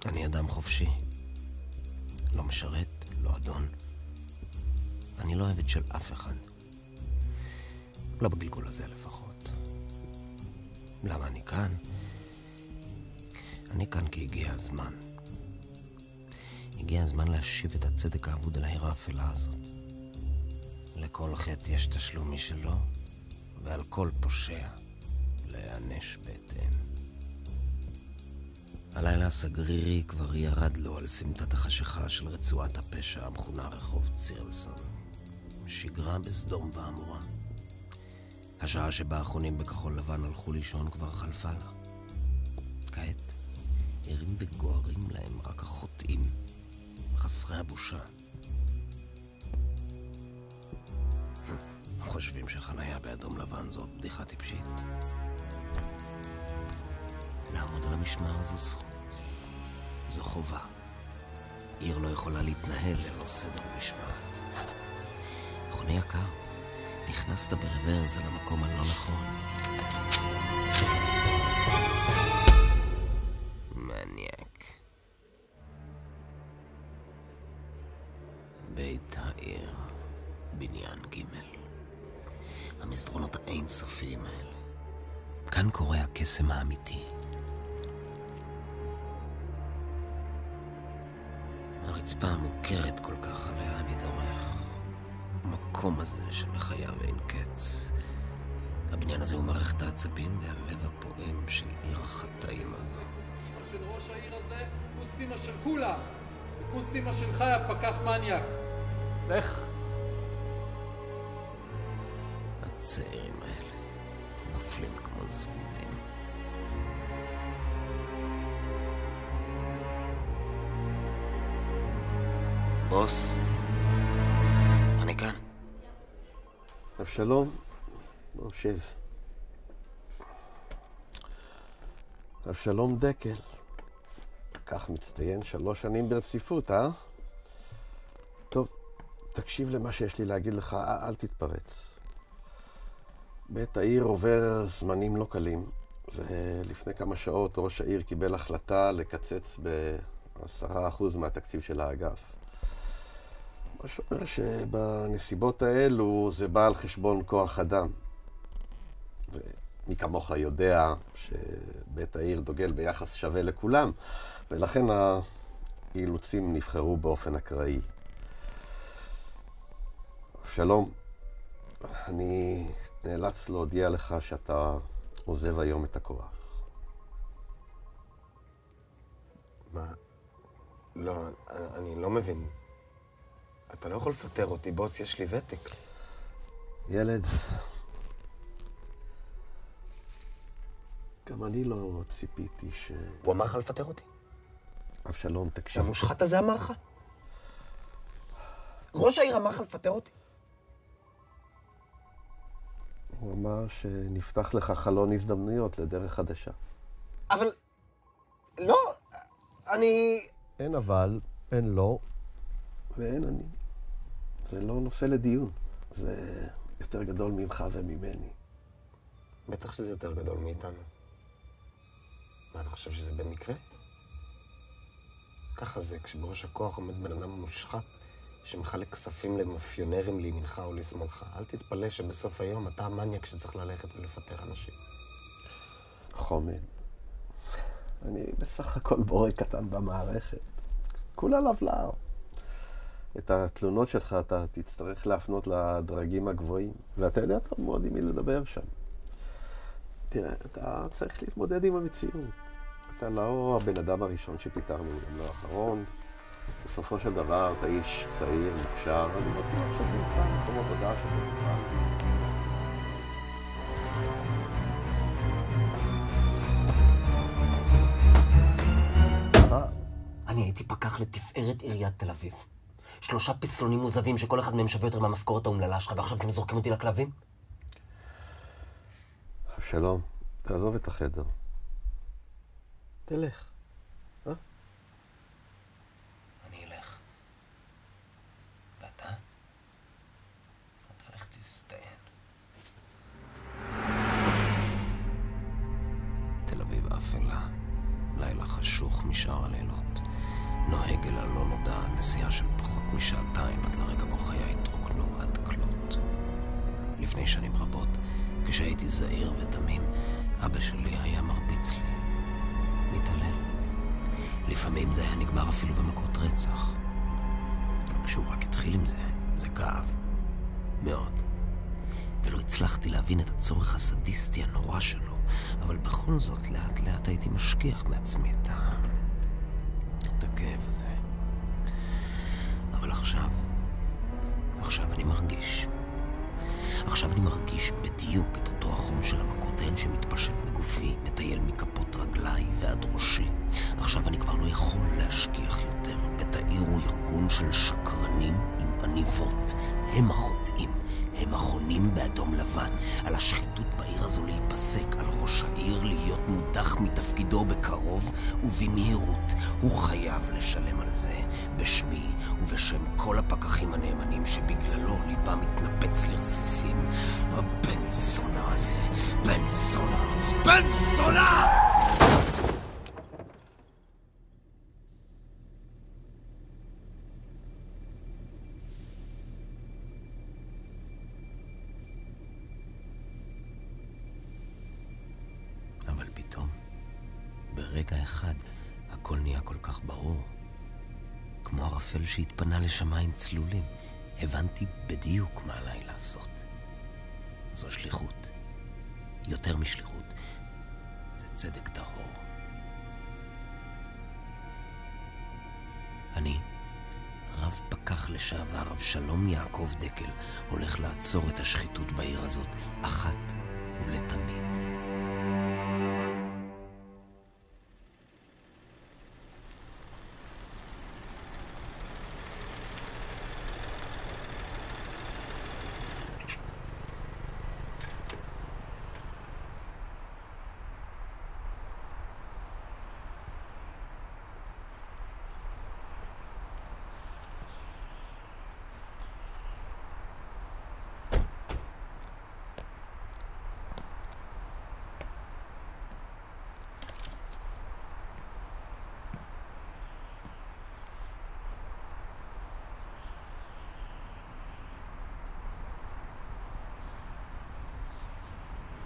אני אדם חופשי. לא משרת, לא אדון. אני לא עבד של אף אחד. לא בגלגול הזה לפחות. למה אני כאן? אני כאן כי הגיע הזמן. הגיע הזמן להשיב את הצדק האבוד על העיר האפלה הזאת. לכל חטא יש תשלום משלו, ועל כל פושע להיענש בהתאם. הלילה הסגרירי כבר ירד לו על סמטת החשיכה של רצועת הפשע המכונה רחוב צירלסון. שגרה בסדום ועמורה. השעה שבה האחרונים בכחול לבן הלכו לישון כבר חלפה לה. כעת ערים וגוערים להם רק החוטאים, חסרי הבושה. חושבים שחניה באדום לבן זאת בדיחה טיפשית. לעמוד על המשמר זו זכות. זו חובה. עיר לא יכולה להתנהל ללא סדר ומשמעת. מכוני יקר, נכנסת ברוורס על המקום הלא נכון. מניאק. בית העיר, בניין ג'. המסדרונות האינסופיים האלה. כאן קורה הקסם האמיתי. הרצפה המוכרת כל כך עליה אני דורך. המקום הזה שלחייו אין קץ. הבניין הזה הוא מערכת העצבים והלב הפועם של עיר החטאים הזו. כוסימה של ראש העיר הזה, כוסימה של כולה. וכוסימה שלך היה פקח מניאק. לך. הצעירים האלה נופלים כמו זבובים. בוס, אני כאן. אבשלום, בוא שב. אבשלום דקל, כך מצטיין 3 שנים ברציפות, אה? טוב, תקשיב למה שיש לי להגיד לך, אל תתפרץ. בית העיר עובר זמנים לא קלים, ולפני כמה שעות ראש העיר קיבל החלטה לקצץ ב10% מהתקציב של האגף. מה שאומר שבנסיבות האלו זה בא על חשבון כוח אדם. ומי כמוך יודע שבית העיר דוגל ביחס שווה לכולם, ולכן האילוצים נבחרו באופן אקראי. שלום, אני נאלץ להודיע לך שאתה עוזב היום את הכוח. מה? לא, אני לא מבין. אתה לא יכול לפטר אותי, בוס, יש לי ותק. ילד, גם אני לא ציפיתי ש... הוא אמר לך לפטר אותי? אבשלום, תקשיב. המושחת הזה אמר לך? ראש העיר אמר לך לפטר אותי? הוא אמר שנפתח לך חלון הזדמנויות לדרך חדשה. אבל... לא, אני... אין אבל, אין לא, ואין אני. זה לא נושא לדיון. זה יותר גדול ממך וממני. בטח שזה יותר גדול מאיתנו. מה, אתה חושב שזה במקרה? ככה זה, כשבראש הכוח עומד בן אדם מושחת שמחלק כספים למאפיונרים לימינך או לשמאלך. אל תתפלא שבסוף היום אתה המניאק שצריך ללכת ולפטר אנשים. חומד, אני בסך הכל בורא קטן במערכת. כולה לבלר. את התלונות שלך אתה תצטרך להפנות לדרגים הגבוהים. ואתה יודע טוב מאוד עם מי לדבר שם. תראה, אתה צריך להתמודד עם המציאות. אתה לא הבן אדם הראשון שפיטרנו, גם לא האחרון. בסופו של דבר אתה איש צעיר, מוכשר, אני בטוח שאתה נמצא במקום עבודה שאתה תוכל. אני הייתי פקח לתפארת עיריית תל אביב. 3 פסלונים מוזבים שכל אחד מהם שווה יותר מהמשכורת האומללה שלך, ועכשיו אתם זורקים אותי לכלבים? שלום, תעזוב את החדר. תלך. אני אלך. ואתה? אתה הולך תסתיין. תל אביב אפלה, לילה חשוך משאר הלילות. משעתיים עד לרגע בו חיי התרוקנו עד כלות. לפני שנים רבות, כשהייתי זהיר ותמים, אבא שלי היה מרביץ לי. מתעלל. לפעמים זה היה נגמר אפילו במכות רצח. כשהוא רק התחיל עם זה, זה כאב. מאוד. ולא הצלחתי להבין את הצורך הסדיסטי הנורא שלו, אבל בכל זאת לאט לאט הייתי משכיח מעצמי את הכאב הזה. אבל עכשיו אני מרגיש. עכשיו אני מרגיש בדיוק את אותו החום של המכותיהן שמתפשט בגופי, מטייל מכפות רגליי ועד ראשי. עכשיו אני כבר לא יכול להשכיח יותר. בתאיר הוא ארגון של שקרנים עם עניבות. הם החוטאים, הם החונים באדום לבן. על השחיתות בעיר הזו להיפסק, על ראש העיר להיות מודח מתפקידו בקרוב ובמהירות. הוא חייב לשלם על זה, בשמי ובשם כל הפקחים הנאמנים שבגללו ליבם מתנפץ לרסיסים. הבן זונה הזה, בן זונה, בן זונה! אבל פתאום, ברגע אחד, הכל נהיה כל כך ברור. כמו ערפל שהתפנה לשמיים צלולים, הבנתי בדיוק מה עליי לעשות. זו שליחות. יותר משליחות. זה צדק טהור. אני, רב פקח לשעבר, אבשלום יעקב דקל, הולך לעצור את השחיתות בעיר הזאת, אחת ולתמיד.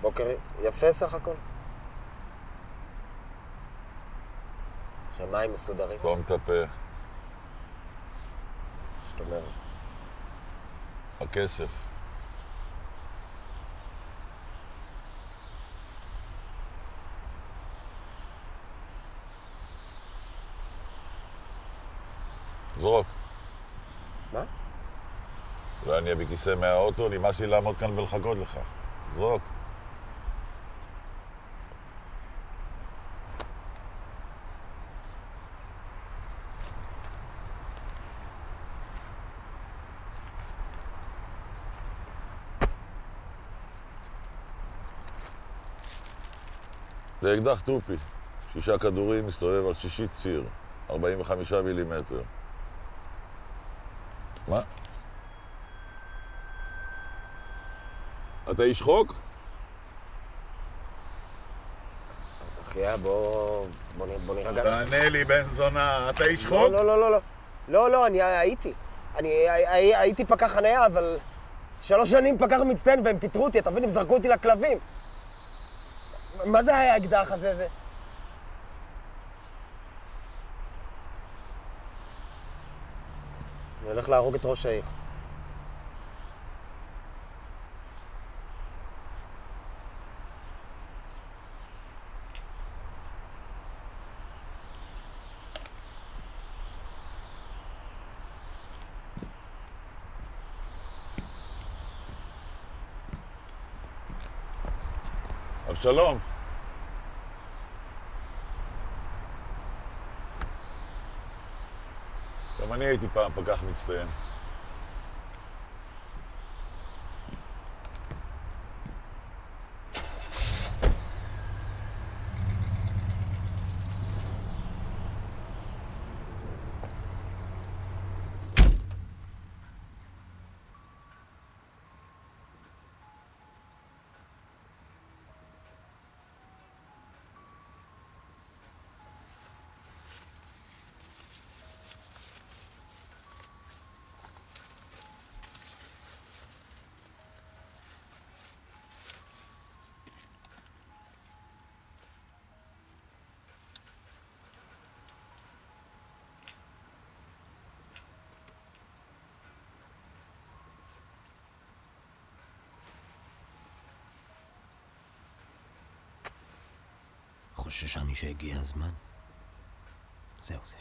בוקר יפה סך הכל. שמיים מסודרים. תום את הפה. זאת אומרת, הכסף. זרוק. מה? אולי אני אביא כיסא מהאוטו, נמאס לי לעמוד כאן ולחכות לך. זרוק. זה אקדח טופי. 6 כדורים, מסתובב על 60 ציר. 45 מילימטר. מה? אתה איש חוק? אחיה, בוא נירגע. תענה לי, בן זונה, אתה איש חוק? לא, אני הייתי. הייתי פקח חניה, אבל 3 שנים פקח מצטיין והם פיטרו אותי, אתה מבין? הם זרקו אותי לכלבים. מה זה היה האקדח הזה? זה? אני הולך להרוג את ראש העיר. אבשלום. גם אני הייתי פעם פקח מצטיין. חוששני שהגיע הזמן. זהו זה.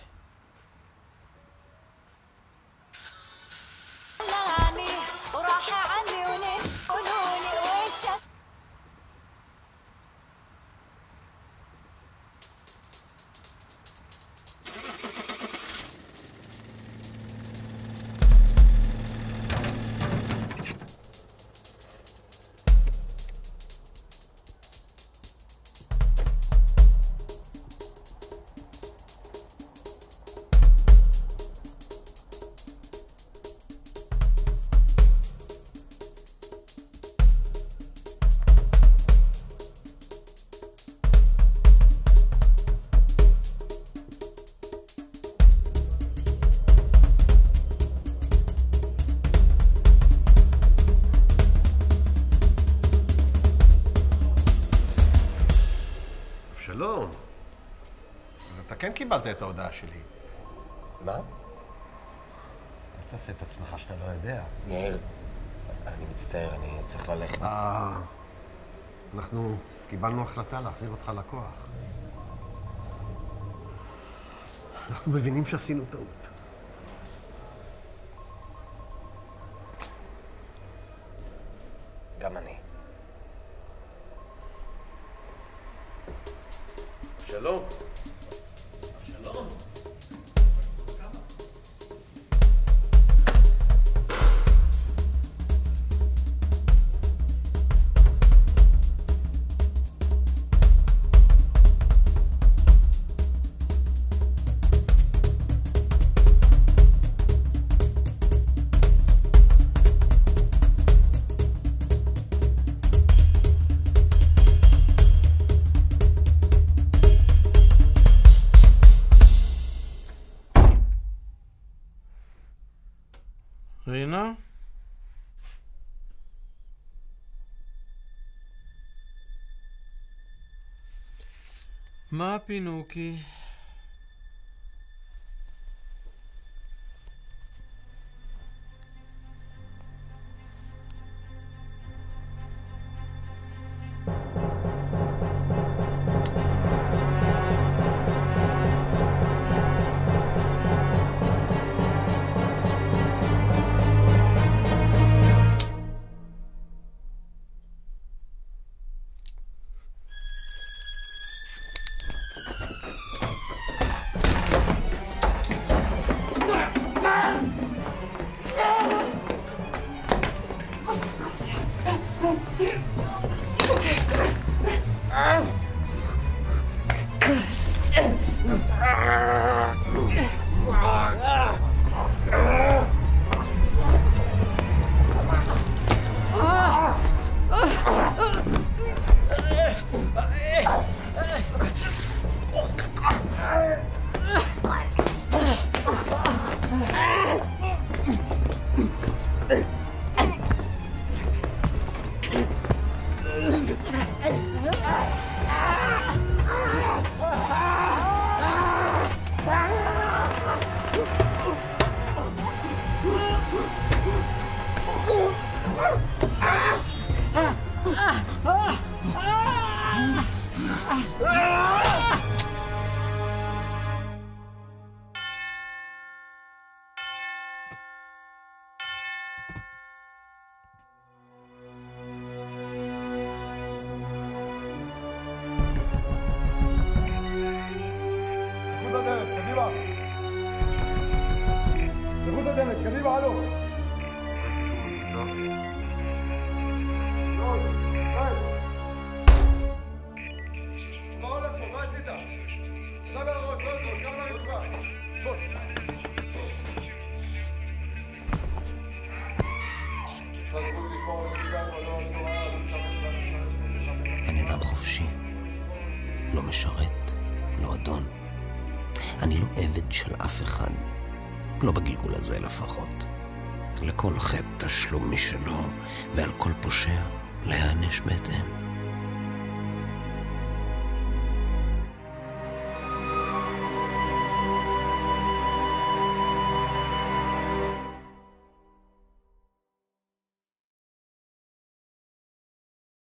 שלום. אתה כן קיבלת את ההודעה שלי. מה? אז תעשה את עצמך שאתה לא יודע. יאיר, אני מצטער, אני צריך ללכת. אנחנו קיבלנו החלטה להחזיר אותך לכוח. אנחנו מבינים שעשינו טעות. גם אני. שלום. שלום. רינה? מה פינוקי? אני אדם חופשי, לא משרת, לא אדון. אני לא עבד של אף אחד, לא בגלגול הזה לפחות. לכל חטא תשלום משלו, ועל כל פושע להיענש בהתאם.